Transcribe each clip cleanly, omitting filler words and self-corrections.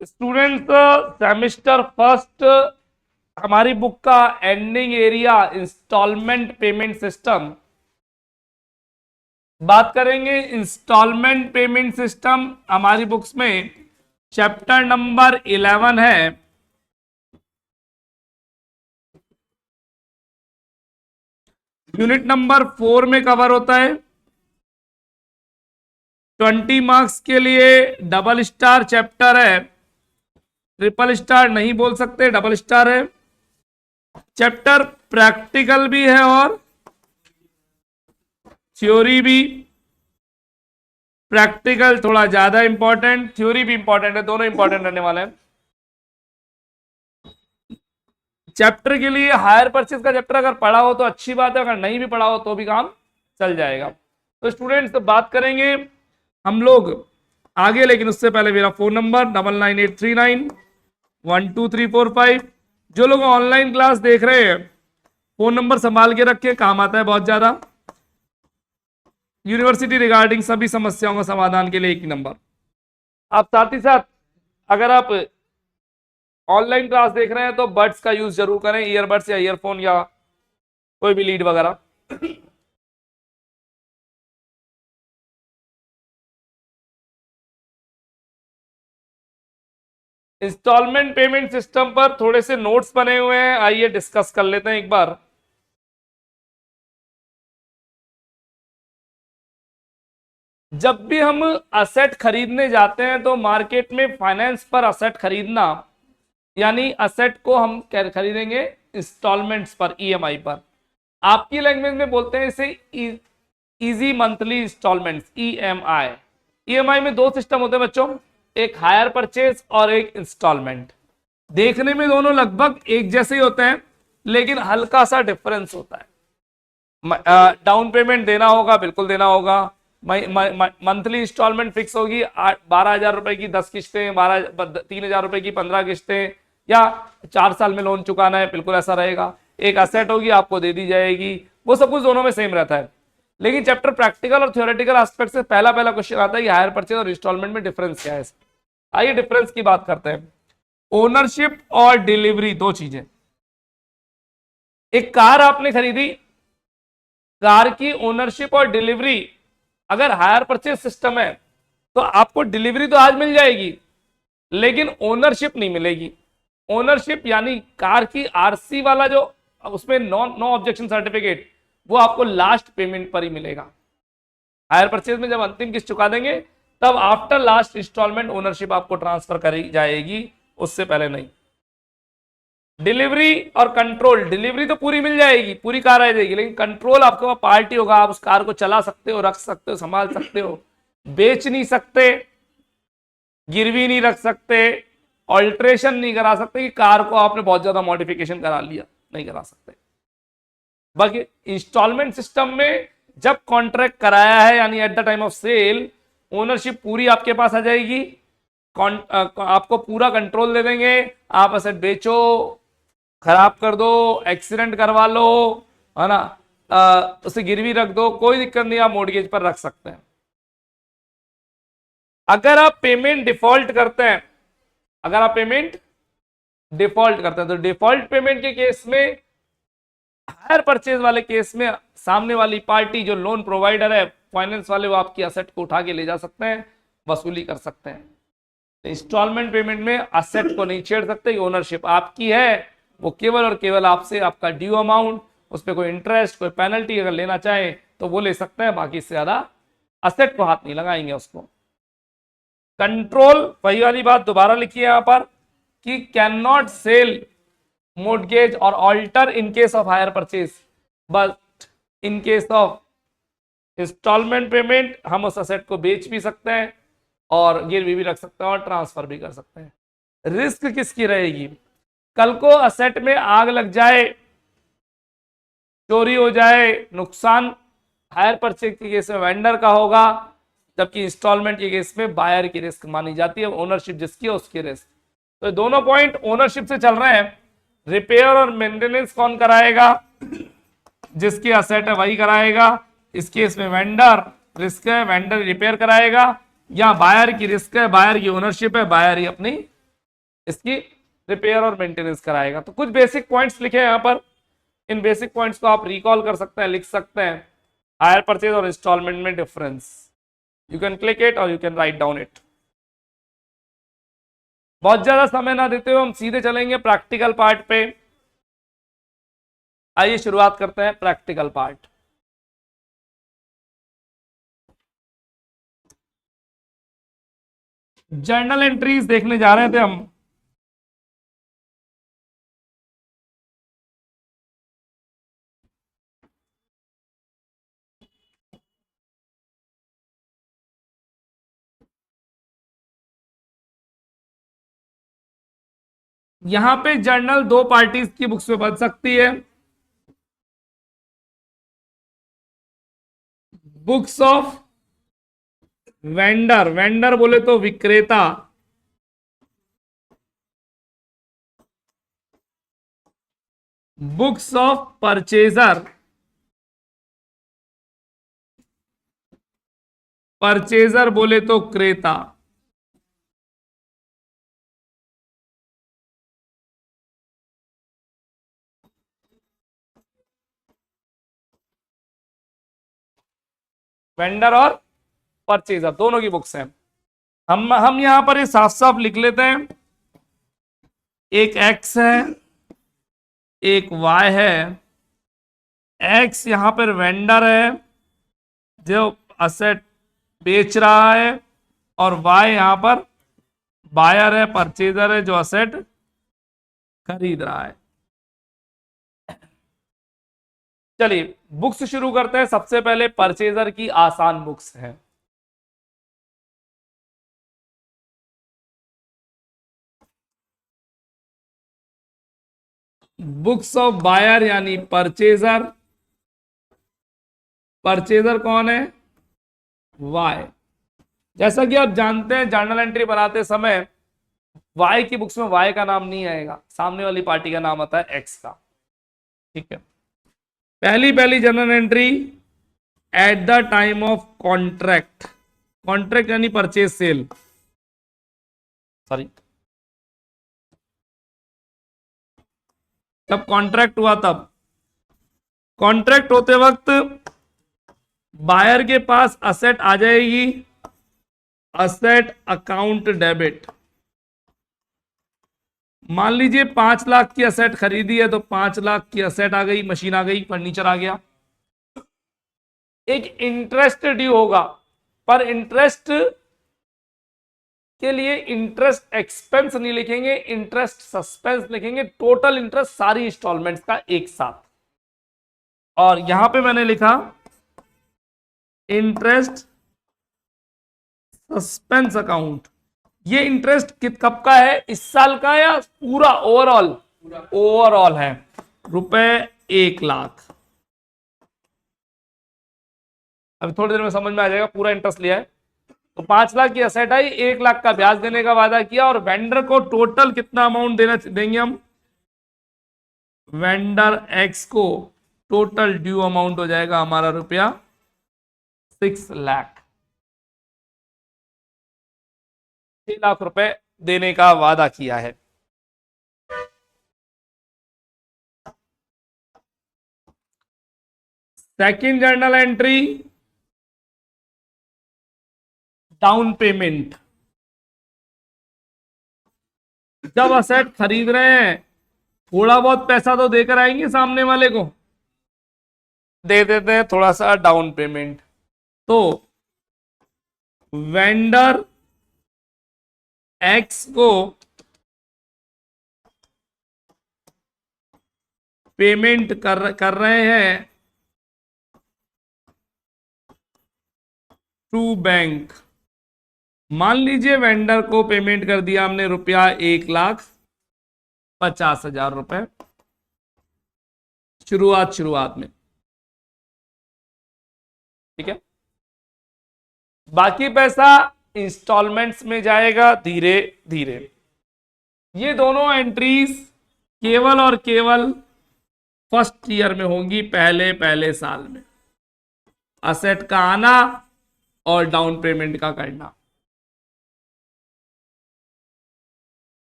Students, semester first हमारी book का ending area instalment payment system बात करेंगे। इंस्टॉलमेंट पेमेंट सिस्टम हमारी बुक्स में चैप्टर नंबर 11 है। यूनिट नंबर 4 में कवर होता है। 20 मार्क्स के लिए डबल स्टार चैप्टर है, ट्रिपल स्टार नहीं बोल सकते, डबल स्टार है। चैप्टर प्रैक्टिकल भी है और थ्योरी भी। प्रैक्टिकल थोड़ा ज्यादा इंपॉर्टेंट, थ्योरी भी इंपॉर्टेंट है, दोनों इंपॉर्टेंट रहने वाले हैं। चैप्टर के लिए हायर परचेज का चैप्टर अगर पढ़ा हो तो अच्छी बात है, अगर नहीं भी पढ़ा हो तो भी काम चल जाएगा। तो स्टूडेंट्स तो बात करेंगे हम लोग आगे, लेकिन उससे पहले मेरा फोन नंबर 9983912345। जो लोग ऑनलाइन क्लास देख रहे हैं फोन नंबर संभाल के रखे, काम आता है बहुत ज्यादा। यूनिवर्सिटी रिगार्डिंग सभी समस्याओं का समाधान के लिए एक ही नंबर। आप साथ ही साथ अगर आप ऑनलाइन क्लास देख रहे हैं तो बड्स का यूज जरूर करें, ईयरबड्स या ईयरफोन या कोई भी लीड वगैरह। इंस्टॉलमेंट पेमेंट सिस्टम पर थोड़े से नोट्स बने हुए हैं, आइए डिस्कस कर लेते हैं एक बार। जब भी हम असेट खरीदने जाते हैं तो मार्केट में फाइनेंस पर असेट खरीदना, यानी असेट को हम खरीदेंगे इंस्टॉलमेंट्स पर, ईएमआई पर। आपकी लैंग्वेज में बोलते हैं इसे easy monthly instalments, EMI. EMI में दो सिस्टम होते हैं बच्चों, एक हायर परचेज और एक इंस्टॉलमेंट। देखने में दोनों लगभग एक जैसे ही होते हैं, लेकिन हल्का सा डिफरेंस होता है। डाउन पेमेंट देना होगा, बिल्कुल देना होगा। मंथली इंस्टॉलमेंट फिक्स होगी, 12,000 रुपए की 10 किस्तें, 3,000 रुपए की 15 किस्तें, या 4 साल में लोन चुकाना है, बिल्कुल ऐसा रहेगा। एक असेट होगी, आपको दे दी जाएगी, वो सब कुछ दोनों में सेम रहता है। लेकिन चैप्टर प्रैक्टिकल और थ्योरेटिकल एस्पेक्ट से पहला क्वेश्चन आता है कि हायर परचेज और इंस्टॉलमेंट में डिफरेंस क्या है। आइए डिफरेंस की बात करते हैं। ओनरशिप और डिलीवरी दो चीजें। एक कार आपने खरीदी, कार की ओनरशिप और डिलीवरी अगर हायर परचेज सिस्टम है तो आपको डिलीवरी तो आज मिल जाएगी, लेकिन ओनरशिप नहीं मिलेगी। ओनरशिप यानी कार की आरसी वाला जो उसमें नो ऑब्जेक्शन सर्टिफिकेट, वो आपको लास्ट पेमेंट पर ही मिलेगा। हायर परचेज में जब अंतिम किस्त चुका देंगे तब आफ्टर लास्ट इंस्टॉलमेंट ओनरशिप आपको ट्रांसफर करी जाएगी, उससे पहले नहीं। डिलीवरी और कंट्रोल, डिलीवरी तो पूरी मिल जाएगी, पूरी कार आ जाएगी, लेकिन कंट्रोल आपके पास पार्टी होगा, आप उस कार को चला सकते हो, रख सकते हो, संभाल सकते हो, बेच नहीं सकते, गिरवी नहीं रख सकते, ऑल्ट्रेशन नहीं करा सकते कि कार को आपने बहुत ज्यादा मॉडिफिकेशन करा लिया, नहीं करा सकते। बाकी इंस्टॉलमेंट सिस्टम में जब कॉन्ट्रैक्ट कराया है, यानी at the time of sale, ownership पूरी आपके पास आ जाएगी, आपको पूरा कंट्रोल दे देंगे, आप असेट बेचो, खराब कर दो, एक्सीडेंट करवा लो, है ना, उसे गिरवी रख दो, कोई दिक्कत नहीं, आप मोर्गेज पर रख सकते हैं। अगर आप पेमेंट डिफॉल्ट करते हैं, अगर आप पेमेंट डिफॉल्ट करते हैं तो डिफॉल्ट पेमेंट के केस में, हायर परचेज वाले केस में, सामने वाली पार्टी जो लोन प्रोवाइडर है, फाइनेंस वाले, वो आपकी असेट को उठा के ले जा सकते हैं, वसूली कर सकते हैं। इंस्टॉलमेंट पेमेंट में असेट को नहीं छेड़ सकते, ओनरशिप आपकी है, वो केवल और केवल आपसे आपका ड्यू अमाउंट, उस पर कोई इंटरेस्ट, कोई पेनल्टी अगर लेना चाहे तो वो ले सकते हैं, बाकी से ज्यादा असेट को हाथ नहीं लगाएंगे उसको। कंट्रोल, वही वाली बात दोबारा लिखी है यहां पर कि कैन नॉट सेल मोर्टगेज और alter in case of hire purchase, but in case of instalment payment हम उस असेट को बेच भी सकते हैं और गिरवी भी रख सकते हैं और ट्रांसफर भी कर सकते हैं। रिस्क किसकी रहेगी? कल को असेट में आग लग जाए, चोरी हो जाए, नुकसान हायर परचेज के केस में वेंडर का होगा, जबकि इंस्टॉलमेंट के केस में बायर की रिस्क मानी जाती है, ओनरशिप जिसकी है उसकी रिस्क। तो दोनों पॉइंट ओनरशिप से चल रहे हैं। रिपेयर और मेंटेनेंस कौन कराएगा? जिसकी असेट है वही कराएगा। इस केस में वेंडर रिस्क है, वेंडर रिपेयर कराएगा, या बायर की रिस्क है, बायर की ओनरशिप है, बायर ही अपनी इसकी रिपेयर और मेंटेनेंस कराएगा। तो कुछ बेसिक पॉइंट्स लिखे हैं यहाँ पर, इन बेसिक पॉइंट्स को आप रिकॉल कर सकते हैं, लिख सकते हैं। हायर परचेज और इंस्टॉलमेंट में difference, you can click it और you can write down it. बहुत ज्यादा समय ना देते हुए हम सीधे चलेंगे प्रैक्टिकल पार्ट पे। आइए शुरुआत करते हैं प्रैक्टिकल पार्ट। जर्नल एंट्रीज देखने जा रहे थे हम। यहां पे जर्नल दो पार्टीज की बुक्स में बन सकती है। बुक्स ऑफ वेंडर, वेंडर बोले तो विक्रेता, बुक्स ऑफ परचेजर, परचेजर बोले तो क्रेता। वेंडर और परचेजर दोनों की बुक्स हैं। हम यहां पर ये साफ साफ लिख लेते हैं, एक एक्स है एक वाई है। एक्स यहां पर वेंडर है जो असेट बेच रहा है, और वाई यहां पर बायर है, परचेजर है जो असेट खरीद रहा है। चलिए बुक्स शुरू करते हैं। सबसे पहले परचेजर की आसान बुक्स है। बुक्स ऑफ बायर यानी परचेजर, परचेजर कौन है, वाई। जैसा कि आप जानते हैं जर्नल एंट्री बनाते समय वाई की बुक्स में वाई का नाम नहीं आएगा, सामने वाली पार्टी का नाम आता है एक्स का। ठीक है, पहली पहली journal entry eight the time of contract, contract यानी परचेज सेल, सॉरी जब कॉन्ट्रैक्ट हुआ तब। कॉन्ट्रैक्ट होते वक्त बायर के पास असेट आ जाएगी, असेट अकाउंट डेबिट। मान लीजिए 5 लाख की असेट खरीदी है तो 5 लाख की असेट आ गई, मशीन आ गई, फर्नीचर आ गया। एक इंटरेस्ट ड्यू होगा, पर इंटरेस्ट के लिए इंटरेस्ट एक्सपेंस नहीं लिखेंगे, इंटरेस्ट सस्पेंस लिखेंगे। टोटल इंटरेस्ट सारी इंस्टॉलमेंट्स का एक साथ। और यहां पे मैंने लिखा इंटरेस्ट सस्पेंस अकाउंट। ये इंटरेस्ट कब का है, इस साल का या पूरा ओवरऑल, ओवरऑल है रुपए 1 लाख। अभी थोड़ी देर में समझ में आ जाएगा, पूरा इंटरेस्ट लिया है। तो 5 लाख की असेट आई, 1 लाख का ब्याज देने का वादा किया, और वेंडर को टोटल कितना अमाउंट देना देंगे हम, वेंडर एक्स को टोटल ड्यू अमाउंट हो जाएगा हमारा रुपया 6 लाख। 6 लाख रुपए देने का वादा किया है। Second journal entry down payment. जब असेट खरीद रहे हैं थोड़ा बहुत पैसा तो देकर आएंगे सामने वाले को, दे देते हैं थोड़ा सा डाउन पेमेंट। तो वेंडर एक्स को पेमेंट कर रहे हैं टू बैंक। मान लीजिए वेंडर को पेमेंट कर दिया हमने रुपया 1,50,000 रुपए शुरुआत में। ठीक है, बाकी पैसा इंस्टॉलमेंट्स में जाएगा धीरे धीरे। ये दोनों एंट्रीज केवल और केवल फर्स्ट ईयर में होंगी, पहले पहले साल में। असेट का आना और डाउन पेमेंट का करना।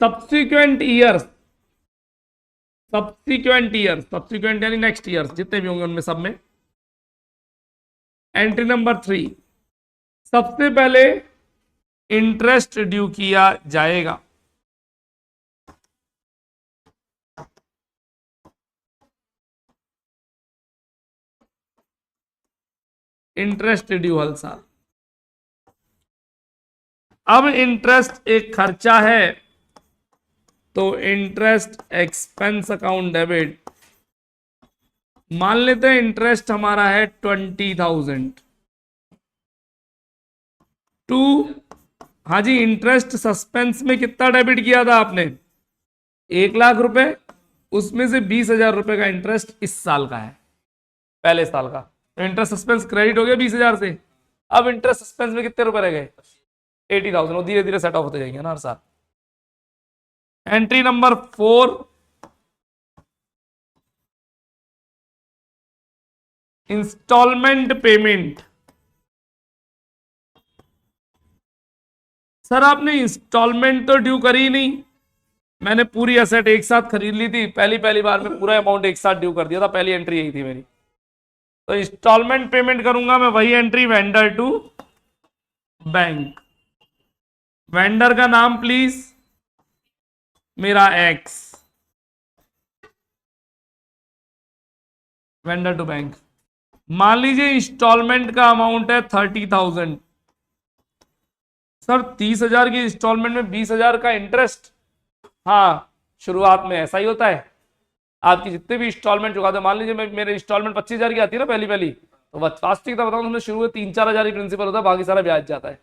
सब्सिक्वेंट यानी नेक्स्ट ईयर्स जितने भी होंगे उनमें सब में। एंट्री नंबर 3, सबसे पहले इंटरेस्ट ड्यू किया जाएगा। इंटरेस्ट ड्यू हर साल। अब इंटरेस्ट एक खर्चा है तो इंटरेस्ट एक्सपेंस अकाउंट डेबिट। मान लेते हैं इंटरेस्ट हमारा है 20,000 टू, हाँ जी, इंटरेस्ट सस्पेंस में कितना डेबिट किया था आपने? 1,00,000 रुपए, उसमें से 20,000 रुपए का इंटरेस्ट इस साल का है, पहले साल का। तो इंटरेस्ट सस्पेंस क्रेडिट हो गया 20,000 से। अब इंटरेस्ट सस्पेंस में कितने रुपए रह गए? 80,000। वो धीरे धीरे सेट ऑफ होते जाएंगे ना हर साल। Entry number 4, instalment payment. Sir आपने इंस्टॉलमेंट तो ड्यू करी ही नहीं, मैंने पूरी एसेट एक साथ खरीद ली थी, पहली बार में पूरा अमाउंट एक साथ ड्यू कर दिया था, पहली एंट्री यही थी मेरी। तो इंस्टॉलमेंट पेमेंट करूंगा मैं, वही entry, vendor to bank. Vendor का नाम प्लीज, मेरा एक्स, वेंडर टू बैंक। मान लीजिए इंस्टॉलमेंट का अमाउंट है 30,000। सर 30,000 की इंस्टॉलमेंट में 20,000 का इंटरेस्ट? हाँ, शुरुआत में ऐसा ही होता है। आपकी जितने भी इंस्टॉलमेंट चुका दो, मान लीजिए मेरे इंस्टॉलमेंट 25,000 की आती है ना पहली, तो वास्तविकता बताऊं तो शुरू में 3-4 हजार ही प्रिंसिपल होता है, बाकी सारा ब्याज जाता है।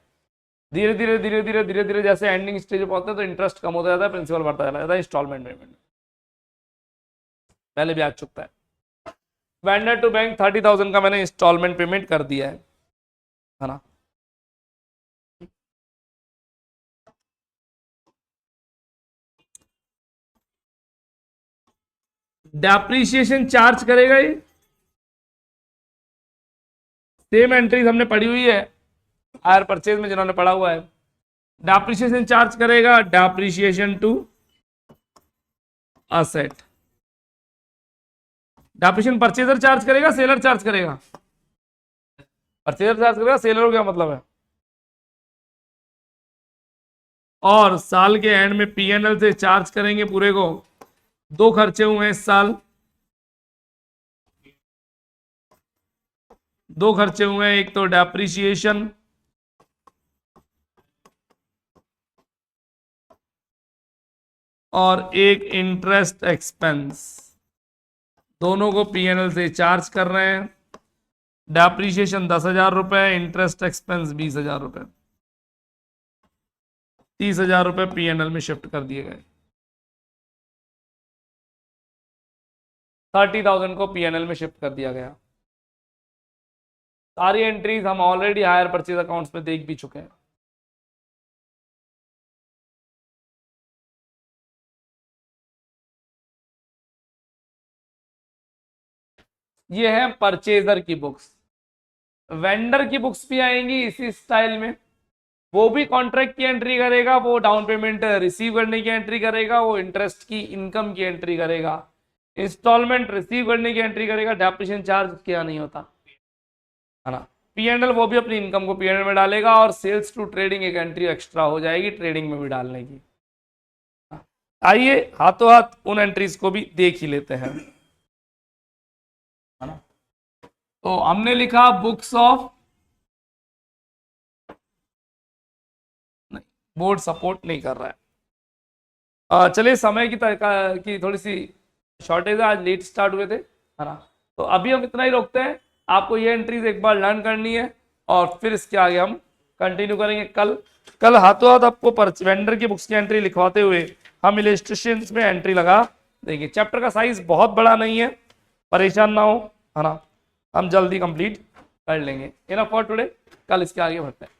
धीरे धीरे जैसे एंडिंग स्टेज पे पहुंचते हैं तो इंटरेस्ट कम होता जाता है, प्रिंसिपल बढ़ता चला जाता है इंस्टॉलमेंट पेमेंट, पहले ब्याज चुकता है। वेंडर टू बैंक 30,000 का मैंने इंस्टॉलमेंट पेमेंट कर दिया है ना। डेप्रीशिएशन चार्ज करेगा ये, सेम एंट्रीज हमने पढ़ी हुई है हायर परचेज में, जिन्होंने पढ़ा हुआ है। डेप्रीशिएशन चार्ज करेगा, depreciation to asset. Depreciation purchaser charge करेगा, सेलर चार्ज करेगा? परचेजर चार्ज करेगा, सेलर को क्या मतलब है? और साल के एंड में पीएनएल से चार्ज करेंगे पूरे को। दो खर्चे हुए हैं इस साल, दो खर्चे हुए हैं, एक तो डेप्रीशिएशन और एक इंटरेस्ट एक्सपेंस। दोनों को पीएनएल से चार्ज कर रहे हैं। डेप्रीशिएशन 10,000 रुपए, इंटरेस्ट एक्सपेंस 20,000 रुपए, 30,000 रुपए पीएनएल में शिफ्ट कर दिए गए। 30,000 को पीएनएल में शिफ्ट कर दिया गया। सारी एंट्रीज हम ऑलरेडी हायर परचेज अकाउंट्स में देख भी चुके हैं। ये है परचेजर की बुक्स। वेंडर की बुक्स भी आएंगी इसी स्टाइल में, वो भी कॉन्ट्रैक्ट की एंट्री करेगा, वो डाउन पेमेंट रिसीव करने की एंट्री करेगा, वो इंटरेस्ट की इनकम की एंट्री करेगा, इंस्टॉलमेंट रिसीव करने की एंट्री करेगा। डेप्रिसिएशन चार्ज क्या नहीं होता है ना। पीएनएल वो भी अपनी इनकम को पीएनएल में डालेगा, और सेल्स टू ट्रेडिंग एक एंट्री एक्स्ट्रा हो जाएगी ट्रेडिंग में भी डालने की। आइए हाथों हाथ उन एंट्रीज को भी देख ही लेते हैं, है ना। तो हमने लिखा बुक्स ऑफ, नहीं बोर्ड सपोर्ट नहीं कर रहा है। चलिए समय की थोड़ी सी शॉर्टेज है, आज लेट स्टार्ट हुए थे, है ना। तो अभी हम इतना ही रोकते हैं। आपको ये एंट्रीज एक बार लर्न करनी है और फिर इसके आगे हम कंटिन्यू करेंगे कल हाथों हाथ आपको वेंडर की बुक्स की एंट्री लिखवाते हुए हम इलस्ट्रेशंस में एंट्री लगा देंगे। चैप्टर का साइज बहुत बड़ा नहीं है, परेशान ना हो, है ना। हम जल्दी कंप्लीट कर लेंगे। इनफ फॉर टुडे, कल इसके आगे बढ़ते हैं।